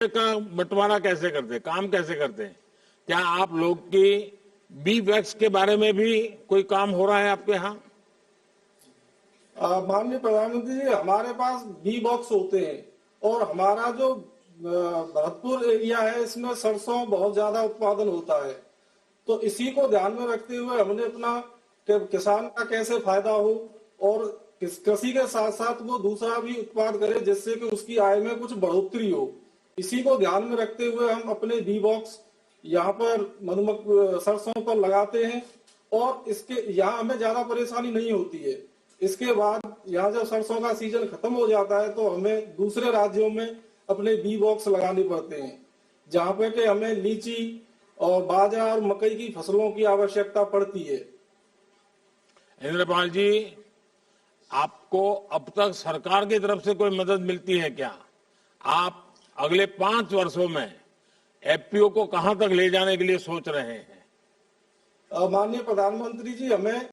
का बंटवारा कैसे करते हैं, काम कैसे करते हैं? क्या आप लोग की बी वैक्स के बारे में भी कोई काम हो रहा है आपके यहाँ? माननीय प्रधानमंत्री जी, हमारे पास बी बॉक्स होते हैं और हमारा जो भरतपुर एरिया है इसमें सरसों बहुत ज्यादा उत्पादन होता है। तो इसी को ध्यान में रखते हुए हमने अपना किसान का कैसे फायदा हो और कृषि के साथ साथ वो दूसरा भी उत्पाद करे जिससे कि उसकी आय में कुछ बढ़ोतरी हो, इसी को ध्यान में रखते हुए हम अपने बी बॉक्स यहाँ पर मधुमक्खी सरसों पर लगाते हैं और इसके यहाँ हमें ज्यादा परेशानी नहीं होती है। इसके बाद यहाँ जब सरसों का सीजन खत्म हो जाता है तो हमें दूसरे राज्यों में अपने बी बॉक्स लगाने पड़ते हैं, जहाँ पे कि हमें लीची और बाजरा और मकई की फसलों की आवश्यकता पड़ती है। इंद्रपाल जी, आपको अब तक सरकार की तरफ से कोई मदद मिलती है क्या? आप अगले 5 वर्षों में एफपीओ को कहां तक ले जाने के लिए सोच रहे हैं? माननीय प्रधानमंत्री जी, हमें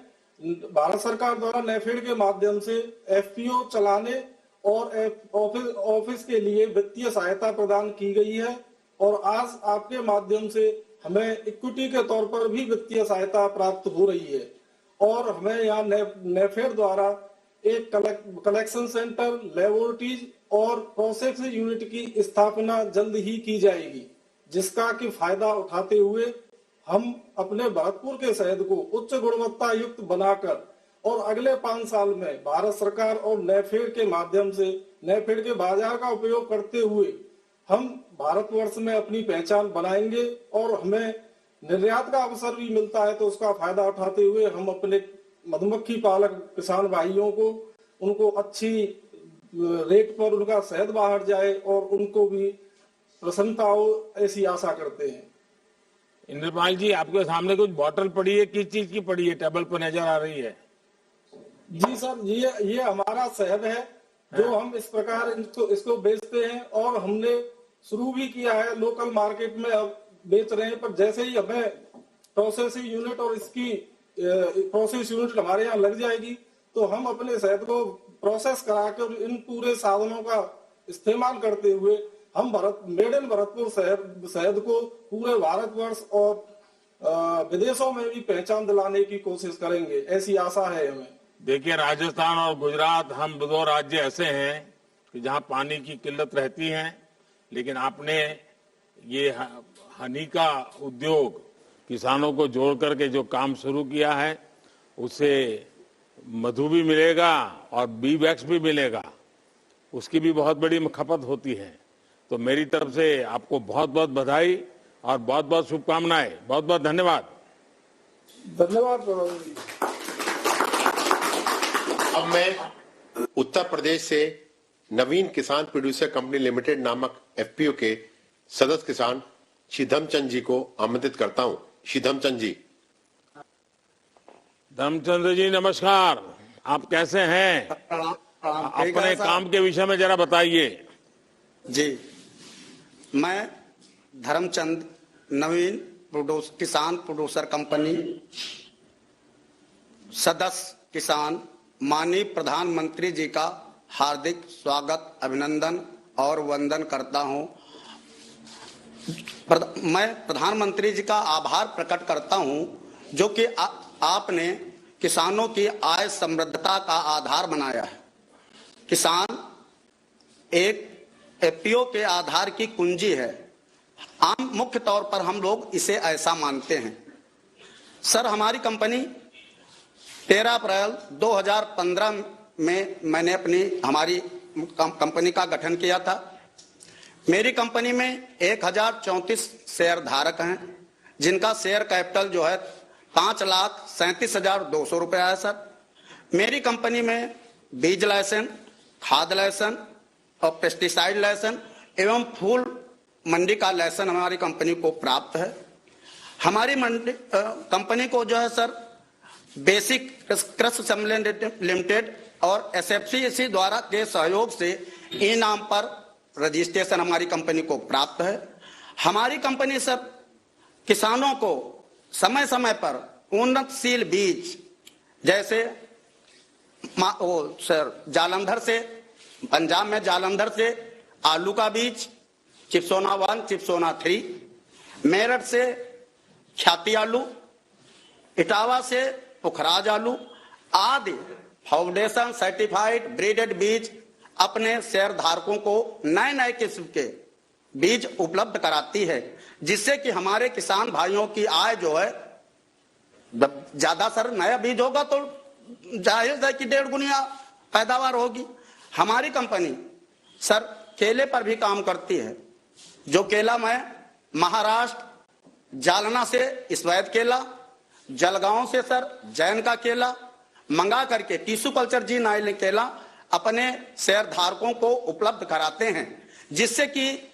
भारत सरकार द्वारा नेफेड के माध्यम से एफपीओ चलाने और ऑफिस के लिए वित्तीय सहायता प्रदान की गई है और आज आपके माध्यम से हमें इक्विटी के तौर पर भी वित्तीय सहायता प्राप्त हो रही है और हमें यहाँ नेफेड द्वारा एक कलेक्शन सेंटर, लेबोरेटरीज और प्रोसेसिंग यूनिट की स्थापना जल्द ही की जाएगी, जिसका कि फायदा उठाते हुए हम अपने भरतपुर के शहद को उच्च गुणवत्ता युक्त बनाकर और अगले 5 साल में भारत सरकार और नेफेड के माध्यम से नेफेड के बाजार का उपयोग करते हुए हम भारतवर्ष में अपनी पहचान बनाएंगे और हमें निर्यात का अवसर भी मिलता है। तो उसका फायदा उठाते हुए हम अपने मधुमक्खी पालक किसान भाइयों को उनको अच्छी रेट पर उनका शहद बाहर जाए और उनको भी प्रसन्नता हो, ऐसी आशा करते हैं। इंद्रपाल जी, आपके सामने कुछ बोतल पड़ी है, किस चीज की पड़ी है? टेबल पर नजर आ रही है। जी सर, ये हमारा शहद है जो हम इस प्रकार इसको बेचते हैं और हमने शुरू भी किया है, लोकल मार्केट में अब बेच रहे हैं। पर जैसे ही हमें प्रोसेसिंग यूनिट और इसकी प्रोसेस यूनिट हमारे यहाँ लग जाएगी तो हम अपने शहद को प्रोसेस कराकर इन पूरे साधनों का इस्तेमाल करते हुए हम मेड इन भरतपुर शहद को पूरे भारतवर्ष और विदेशों में भी पहचान दिलाने की कोशिश करेंगे, ऐसी आशा है हमें। देखिए, राजस्थान और गुजरात, हम 2 राज्य ऐसे हैं कि जहां पानी की किल्लत रहती है, लेकिन आपने ये हनी का उद्योग किसानों को जोड़ करके जो काम शुरू किया है, उससे मधु भी मिलेगा और बी वैक्स भी मिलेगा, उसकी भी बहुत बड़ी खपत होती है। तो मेरी तरफ से आपको बहुत बहुत बधाई और बहुत बहुत शुभकामनाएं। बहुत बहुत धन्यवाद। धन्यवाद। अब मैं उत्तर प्रदेश से नवीन किसान प्रोड्यूसर कंपनी लिमिटेड नामक एफपीओ के सदस्य किसान श्री धर्मचंद जी को आमंत्रित करता हूं। श्री धर्मचंद जी। धर्मचंद्र जी, नमस्कार। आप कैसे हैं? अपने काम के विषय में जरा बताइए। जी, मैं धर्मचंद, नवीन किसान प्रोड्यूसर कंपनी सदस्य किसान, माननीय प्रधानमंत्री जी का हार्दिक स्वागत, अभिनंदन और वंदन करता हूं। मैं प्रधानमंत्री जी का आभार प्रकट करता हूं जो कि आपने किसानों की आय समृद्धता का आधार बनाया है। किसान एक एफपीओ के आधार की कुंजी है। आम मुख्य तौर पर हम लोग इसे ऐसा मानते हैं। सर, हमारी कंपनी 13 अप्रैल 2015 में मैंने हमारी कंपनी का गठन किया था। मेरी कंपनी में 1034 शेयर धारक हैं, जिनका शेयर कैपिटल जो है 5,37,200 रुपया है। सर, मेरी कंपनी में बीज लाइसेंस, खाद लाइसेंस और पेस्टिसाइड लाइसेंस एवं फूल मंडी का लाइसेंस हमारी कंपनी को प्राप्त है। हमारी कंपनी को जो है सर बेसिक कृषि सम्मेलन लिमिटेड और एसएफसी द्वारा के सहयोग से ई नाम पर रजिस्ट्रेशन हमारी कंपनी को प्राप्त है। हमारी कंपनी सर किसानों को समय समय पर उन्नतशील बीज जैसे सर जालंधर से, पंजाब में जालंधर से आलू का बीज, चिप्सोना 1, चिप्सोना 3, मेरठ से ख्याति आलू, इटावा से पुखराज आलू आदि फाउंडेशन सर्टिफाइड ब्रीडेड बीज अपने शेयर धारकों को नए नए किस्म के बीज उपलब्ध कराती है, जिससे कि हमारे किसान भाइयों की आय जो है ज्यादा। सर नया बीज होगा तो जाहिर है कि 1.5 गुना पैदावार होगी। हमारी कंपनी सर केले पर भी काम करती है, जो केला मैं महाराष्ट्र जालना से स्वेद केला, जलगांव से सर जैन का केला मंगा करके टिश्यू कल्चर जी9 केला अपने शेयर धारकों को उपलब्ध कराते हैं, जिससे कि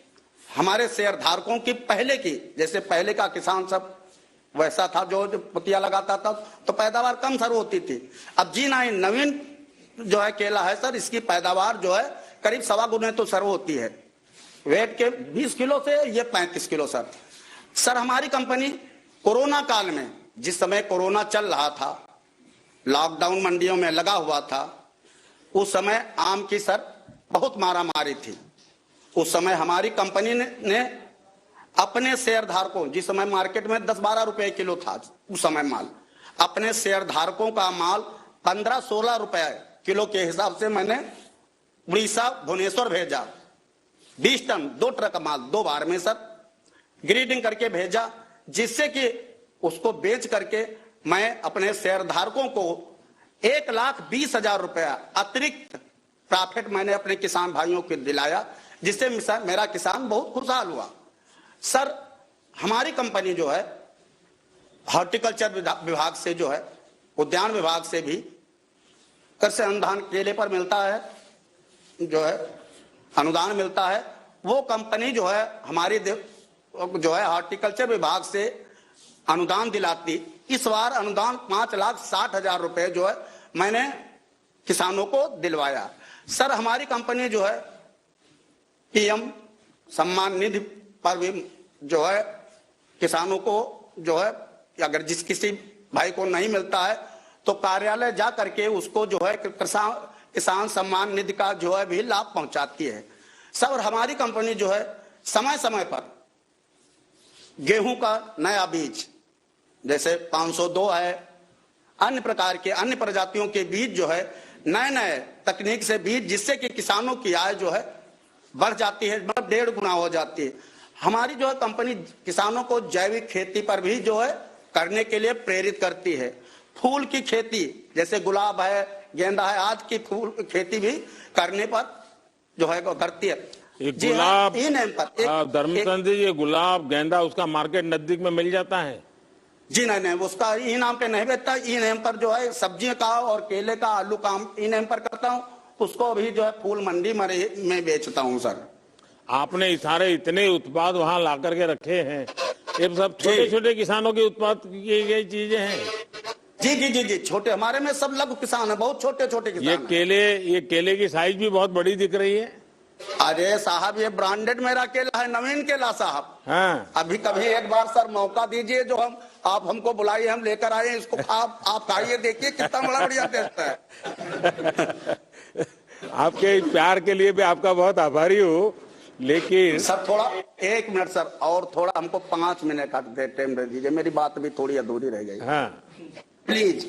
हमारे शेयर धारकों की पहले की जैसे पहले का किसान सब वैसा था जो पतिया लगाता था तो पैदावार कम सर होती थी। अब जी9 नवीन जो है केला है सर, इसकी पैदावार जो है करीब 1.25 गुना तो सर होती है। वेट के 20 किलो से ये 35 किलो सर हमारी कंपनी कोरोना काल में, जिस समय कोरोना चल रहा था, लॉकडाउन मंडियों में लगा हुआ था, उस समय आम की सर बहुत मारामारी थी। उस समय हमारी कंपनी ने अपने शेयर धारकों, जिस समय मार्केट में 10-12 रुपए किलो था उस समय माल, अपने शेयर धारकों का माल 15-16 रुपए किलो के हिसाब से मैंने उड़ीसा भुवनेश्वर भेजा। 20 टन 2 ट्रक माल 2 बार में सर ग्रीडिंग करके भेजा, जिससे कि उसको बेच करके मैं अपने शेयर धारकों को 1,20,000 रुपया अतिरिक्त प्रॉफिट मैंने अपने किसान भाइयों को दिलाया, जिससे मेरा किसान बहुत खुशहाल हुआ। सर हमारी कंपनी जो है हॉर्टिकल्चर विभाग से जो है उद्यान विभाग से भी कृषि अनुदान केले पर मिलता है, जो है अनुदान मिलता है। वो कंपनी जो है हमारी जो है हॉर्टिकल्चर विभाग से अनुदान दिलाती। इस बार अनुदान 5,60,000 रुपए जो है मैंने किसानों को दिलवाया। सर हमारी कंपनी जो है पीएम सम्मान निधि पर भी जो है किसानों को जो है अगर जिस किसी भाई को नहीं मिलता है तो कार्यालय जा करके उसको जो है किसान सम्मान निधि का जो है भी लाभ पहुंचाती है। सर हमारी कंपनी जो है समय समय पर गेहूं का नया बीज जैसे 502 है, अन्य प्रकार के अन्य प्रजातियों के बीज जो है नए नए तकनीक से बीज, जिससे कि किसानों की आय जो है बढ़ जाती है, मतलब 1.5 गुना हो जाती है। हमारी जो है कंपनी किसानों को जैविक खेती पर भी जो है करने के लिए प्रेरित करती है। फूल की खेती जैसे गुलाब है, गेंदा है आदि की फूल खेती भी करने पर जो है करती है। गुलाब धर्मचंद जी, ये गुलाब गेंदा उसका मार्केट नजदीक में मिल जाता है? जी नहीं, उसका ई नाम पे नहीं बेचता। ई नाम पर जो है सब्जियों का और केले का आलू का ई नाम पर करता हूँ, उसको भी जो है फूल मंडी में बेचता हूँ। सर आपने सारे इतने उत्पाद वहाँ ला करके रखे हैं, ये सब छोटे छोटे किसानों के उत्पाद की गई चीजें हैं? जी जी जी जी, छोटे हमारे में सब लघु किसान है, बहुत छोटे छोटे किसान। ये केले की साइज भी बहुत बड़ी दिख रही है। अरे साहब ये ब्रांडेड मेरा केला है, नवीन केला साहब। हाँ। अभी कभी एक बार सर मौका दीजिए, जो आप हमको बुलाइए, हम लेकर आए इसको, आप खाइए, देखिए कितना बड़ा बढ़िया टेस्ट है। आपके प्यार के लिए भी आपका बहुत आभारी हूँ, लेकिन सर थोड़ा 1 मिनट सर, और थोड़ा हमको 5 मिनट का टाइम दे दीजिए, मेरी बात भी थोड़ी अधूरी रह गई। हाँ प्लीज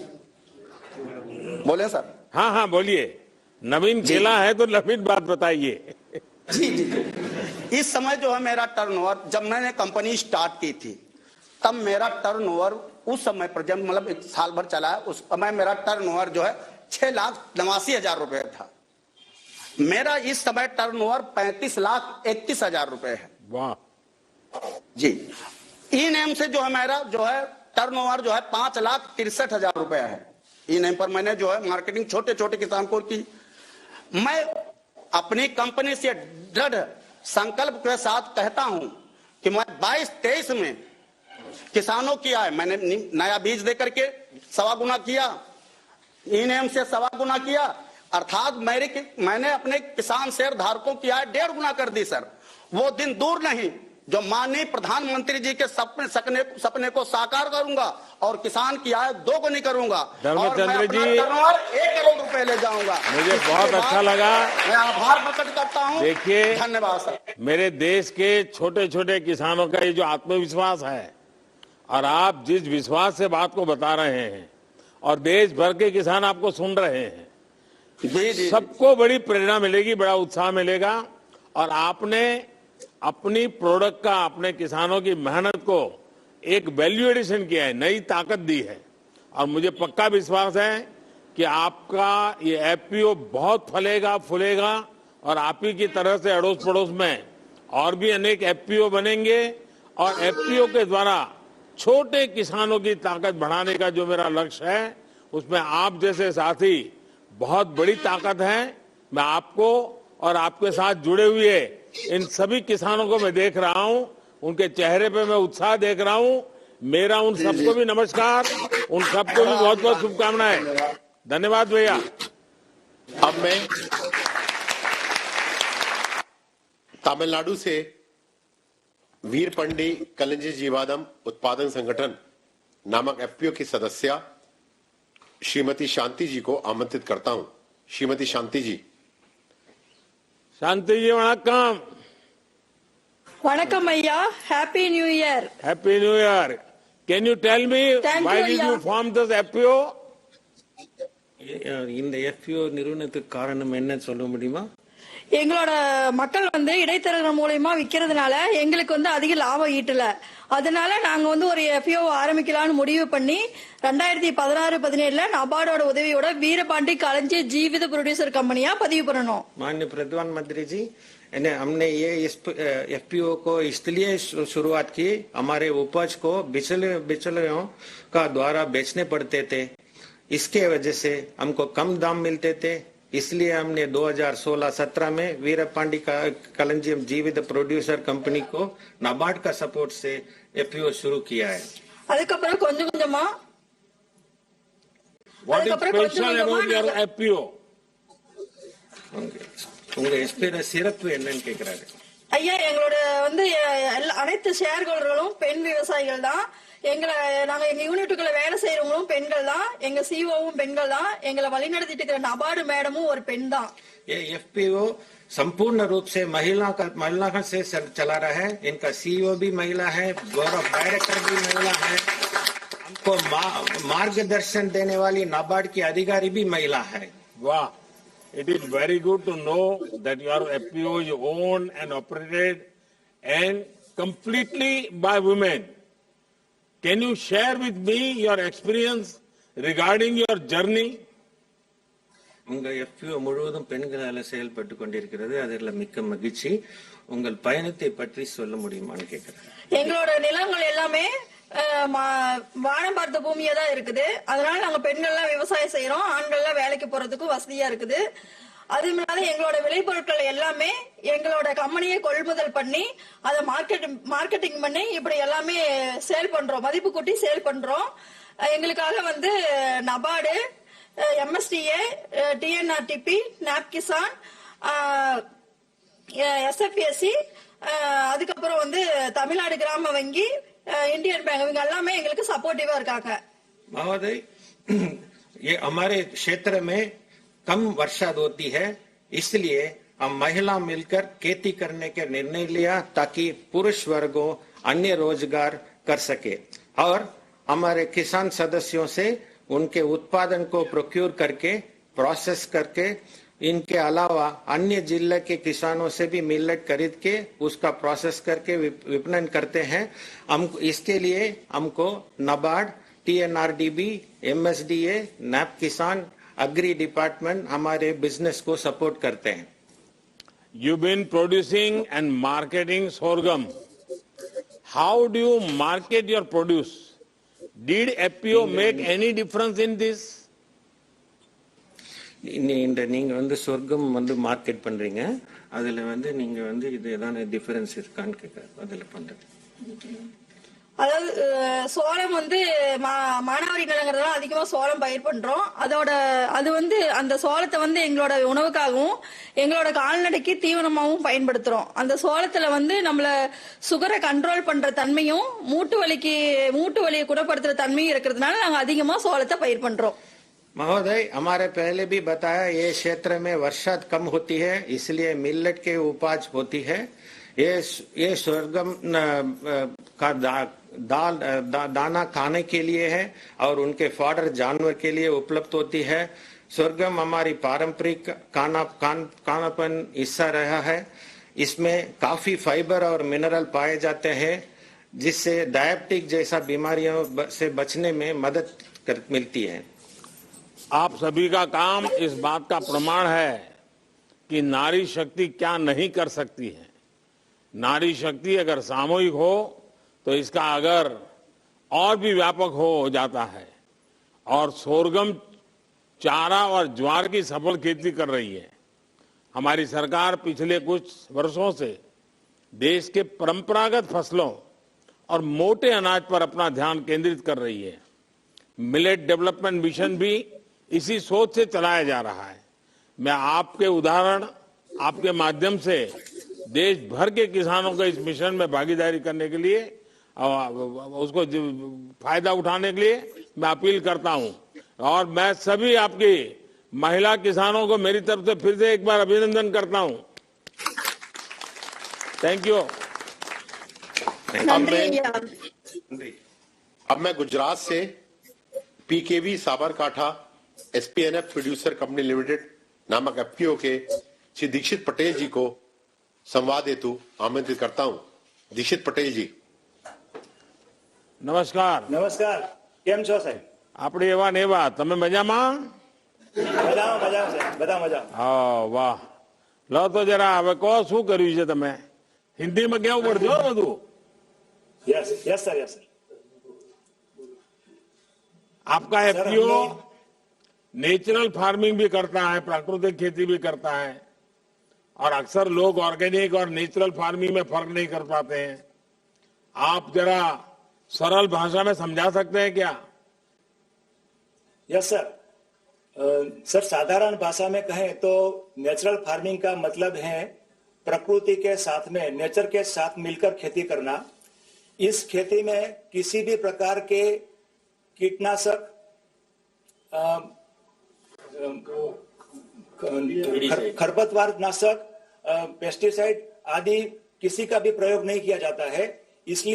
बोले सर। हाँ हाँ बोलिए, नवीन केला है तो नवीन बात बताइए। जी जी जी, इस समय जो है मेरा टर्नओवर, जब मैंने कंपनी स्टार्ट की थी तब मेरा टर्नओवर उस समय पर, जब मतलब 1 साल भर चला है, उस समय मेरा टर्नओवर जो है 6,89,000 रुपए था। मेरा इस समय टर्नओवर 35,31,000 रुपए है। वाह जी। ई नेम से जो है मेरा जो है टर्नओवर जो है 5,63,000 रुपए है। ई नेम पर मैंने जो है मार्केटिंग छोटे छोटे किसान को की। मैं अपनी कंपनी से दृढ़ संकल्प के साथ कहता हूं कि मैं 22-23 में किसानों की आय मैंने नया बीज देकर के 1.25 गुना किया, ई नेम से 1.25 गुना किया, अर्थात मैंने अपने किसान शेयर धारकों की आय 1.5 गुना कर दी। सर वो दिन दूर नहीं जो माननीय प्रधानमंत्री जी के सपने को साकार करूंगा और किसान की आय दोगुनी करूंगा और मैं अपना टर्नओवर 1 करोड़ रुपए ले जाऊंगा। मुझे बहुत अच्छा लगा, मैं आभार प्रकट करता हूं। देखिए, धन्यवाद सर। मेरे देश के छोटे छोटे किसानों का ये जो आत्मविश्वास है और आप जिस विश्वास से बात को बता रहे हैं और देश भर के किसान आपको सुन रहे हैं, सबको बड़ी प्रेरणा मिलेगी, बड़ा उत्साह मिलेगा। और आपने अपनी प्रोडक्ट का, अपने किसानों की मेहनत को एक वैल्यू एडिशन किया है, नई ताकत दी है। और मुझे पक्का विश्वास है कि आपका ये एफपीओ बहुत फलेगा फूलेगा और आप ही की तरह से अड़ोस पड़ोस में और भी अनेक एफपीओ बनेंगे और एफपीओ के द्वारा छोटे किसानों की ताकत बढ़ाने का जो मेरा लक्ष्य है, उसमें आप जैसे साथी बहुत बड़ी ताकत है। मैं आपको और आपके साथ जुड़े हुए इन सभी किसानों को मैं देख रहा हूं, उनके चेहरे पे मैं उत्साह देख रहा हूं। मेरा उन सबको भी नमस्कार, उन सबको भी बहुत बहुत शुभकामनाएं। धन्यवाद भैया। अब मैं तमिलनाडु से वीरपंडी कलंजी जीवादम उत्पादन संगठन नामक एफपीओ की सदस्य श्रीमती शांति जी को आमंत्रित करता हूं। श्रीमती शांति जी। शांति जी वणक्कम। Vanakkam Ayya, Happy New Year. Happy New Year. Can you tell me why did you form this FPO? இந்த எஃபிஓ நிறுவனத்துக்கு காரணம் என்ன சொல்ல முடியுமா? எங்களோட மக்கள் வந்து இடைத்தரகர் மூலமா விக்கிறதுனால எங்களுக்கு வந்து அதிக லாபம் ஈட்டல. அதனால நாங்க வந்து ஒரு எஃபிஓ ஆரம்பிக்கலாம்னு முடிவு பண்ணி 2016-17ல நபார்டோட உதவியோட வீரபாண்டி களஞ்சி ஜீவித ப்ரொடியூசர் कंपनियां பதிவு பண்ணணும். माननीय प्रधानमंत्री जी, हमने ये एफपीओ को इसलिए शुरुआत की, हमारे उपज को बिचौलियों का द्वारा बेचने पड़ते थे, इसके वजह से हमको कम दाम मिलते थे। इसलिए हमने 2016-17 में वीरपांडी कलंजियम जीवित प्रोड्यूसर कंपनी को नाबार्ड का सपोर्ट से एफपीओ शुरू किया है। அதுக்கப்புறம் கொஞ்சம் கொஞ்சமா What is special about your FPO? உங்க எஸ்பிஓ சிறப்பு என்னன்னு கேக்குறாரு ஐயா. எங்களோட வந்து அனைத்து ஷேர் ஹோல்டர்களும் பெண் விவசாயிகள் தான். நாங்க எங்க யூனிட்டுக்குள்ள வேலை செய்யறவங்களும் பெண்கள் தான். எங்க சிஓவும் பெண்கள் தான். எங்களை வழிநடத்திட்டு இருக்கிற நபார்டு மேடமும் ஒரு பெண் தான். ये एफपीओ संपूर्ण रूप से महिला से चला रहा है। इनका सीईओ भी महिला है, बोर्ड ऑफ डायरेक्टर भी महिला है। हमको मार्गदर्शन देने वाली नाबार्ड की अधिकारी भी महिला है। वाह, it is very good to know that your FPO is owned and operated and completely by women. Can you share with me your experience regarding your journey? உங்க எஃபிஓ முழுவதும் பெண்களால செயல்பட்டு கொண்டிருக்கிறது, அதில் மிக்க மகிழ்ச்சி. உங்கள் பயணத்தை பற்றி சொல்ல முடியுமான்னு கேட்கிறேன். எங்களோட நிலங்கள் எல்லாமே வானம் பார்த்த பூமியா தான் இருக்குது. அதனால நாங்க பெண்கள்லாம் விவசாயம் செய்யறோம், ஆண்கள்லாம் வேலைக்கு போறதுக்கும் வசதியா இருக்குது. அது இல்லாத எங்களோட விளைபொருட்கள் எல்லாமே எங்களோட கம்பெனியை கொள்முதல் பண்ணி அதை மார்க்கெட்டிங் பண்ணி இப்படி எல்லாமே சேல் பண்றோம், மதிப்பு கூட்டி சேல் பண்றோம். எங்களுக்காக வந்து NABARD, MSDA, TNRTP, NABKISAN, SFSC, அதுக்கப்புறம் வந்து தமிழ்நாடு கிராம வங்கி, इंडियन बैंक, इवங்க எல்லாமே எங்களுக்கு சப்போர்ட்டிவா இருக்காங்க. महोदय, ये हमारे क्षेत्र में कम वर्षा होती है, इसलिए हम महिला मिलकर खेती करने के निर्णय लिया ताकि पुरुष वर्गों अन्य रोजगार कर सके और हमारे किसान सदस्यों से उनके उत्पादन को प्रोक्योर करके प्रोसेस करके इनके अलावा अन्य जिले के किसानों से भी मिलेट खरीद के उसका प्रोसेस करके विपणन करते हैं। हम इसके लिए हमको नाबार्ड, TNRDB, MSDA, नापकिसान, एग्री डिपार्टमेंट हमारे बिजनेस को सपोर्ट करते हैं। You've been producing and marketing sorghum. How do you market your produce? Did FPO make any difference in this? நீங்க வந்து சொர்க்கம் வந்து மார்க்கெட் பண்றீங்க, அதுல வந்து நீங்க வந்து இது ஏதாவது டிஃபரன்ஸ் இருக்கான்னு கேட்க அதுல பண்றது. அதாவது சோளம் வந்து மானாவாரி நிலங்கிறதுனால அதிகமா சோளம் பயிர் பண்றோம். அது வந்து அந்த சோளத்தை வந்து எங்களோட உணவுக்காகவும் எங்களோட கால்நடைக்கு தீவனமாகவும் பயன்படுத்துறோம். அந்த சோளத்துல வந்து நம்மள சுகரை கண்ட்ரோல் பண்ற தன்மையும் மூட்டு வலியை குணப்படுத்துற தன்மையும் இருக்கிறதுனால நாங்க அதிகமா சோளத்தை பயிர் பண்றோம். महोदय, हमारे पहले भी बताया ये क्षेत्र में वर्षा कम होती है, इसलिए मिलेट के उपज होती है। ये स्वर्गम का दाना खाने के लिए है और उनके फॉडर जानवर के लिए उपलब्ध होती है। स्वर्गम हमारी पारंपरिक खानापन हिस्सा रहा है। इसमें काफी फाइबर और मिनरल पाए जाते हैं, जिससे डायबिटिक जैसा बीमारियों से बचने में मदद मिलती है। आप सभी का काम इस बात का प्रमाण है कि नारी शक्ति क्या नहीं कर सकती है। नारी शक्ति अगर सामूहिक हो तो इसका अगर और भी व्यापक हो जाता है। और सोरगम चारा और ज्वार की सफल खेती कर रही है। हमारी सरकार पिछले कुछ वर्षों से देश के परंपरागत फसलों और मोटे अनाज पर अपना ध्यान केंद्रित कर रही है। मिलेट डेवलपमेंट मिशन भी इसी सोच से चलाया जा रहा है। मैं आपके उदाहरण, आपके माध्यम से देश भर के किसानों को इस मिशन में भागीदारी करने के लिए, उसको फायदा उठाने के लिए मैं अपील करता हूं। और मैं सभी आपकी महिला किसानों को मेरी तरफ से फिर से एक बार अभिनंदन करता हूं। Thank you. अब मैं गुजरात से PKV Sabarkantha एसपीएनएफ producer company limited नामक एफपीओ के श्री दीक्षित पटेल जी को संवाद हेतु आमंत्रित करता हूं। दीक्षित पटेल जी। नमस्कार। नमस्कार, કેમ છો સાહેબ? આપણે એવા ને એવા, તમે મજામાં? મજામાં સાહેબ, બધા મજા. વાહ, લો તો જરા હવે કહો શું કર્યું છે તમે? હિન્દીમાં કેવું પડશે હો બધું. Yes sir, yes sir. आपका एफपीओ नेचुरल फार्मिंग भी करता है, प्राकृतिक खेती भी करता है, और अक्सर लोग ऑर्गेनिक और नेचुरल फार्मिंग में फर्क नहीं कर पाते हैं। आप जरा सरल भाषा में समझा सकते हैं क्या? Yes sir. सर, साधारण भाषा में कहें तो नेचुरल फार्मिंग का मतलब है प्रकृति के साथ में, नेचर के साथ मिलकर खेती करना। इस खेती में किसी भी प्रकार के कीटनाशक, खरपतवार नाशक, पेस्टिसाइड आदि किसी का भी प्रयोग नहीं किया जाता है। इसलिए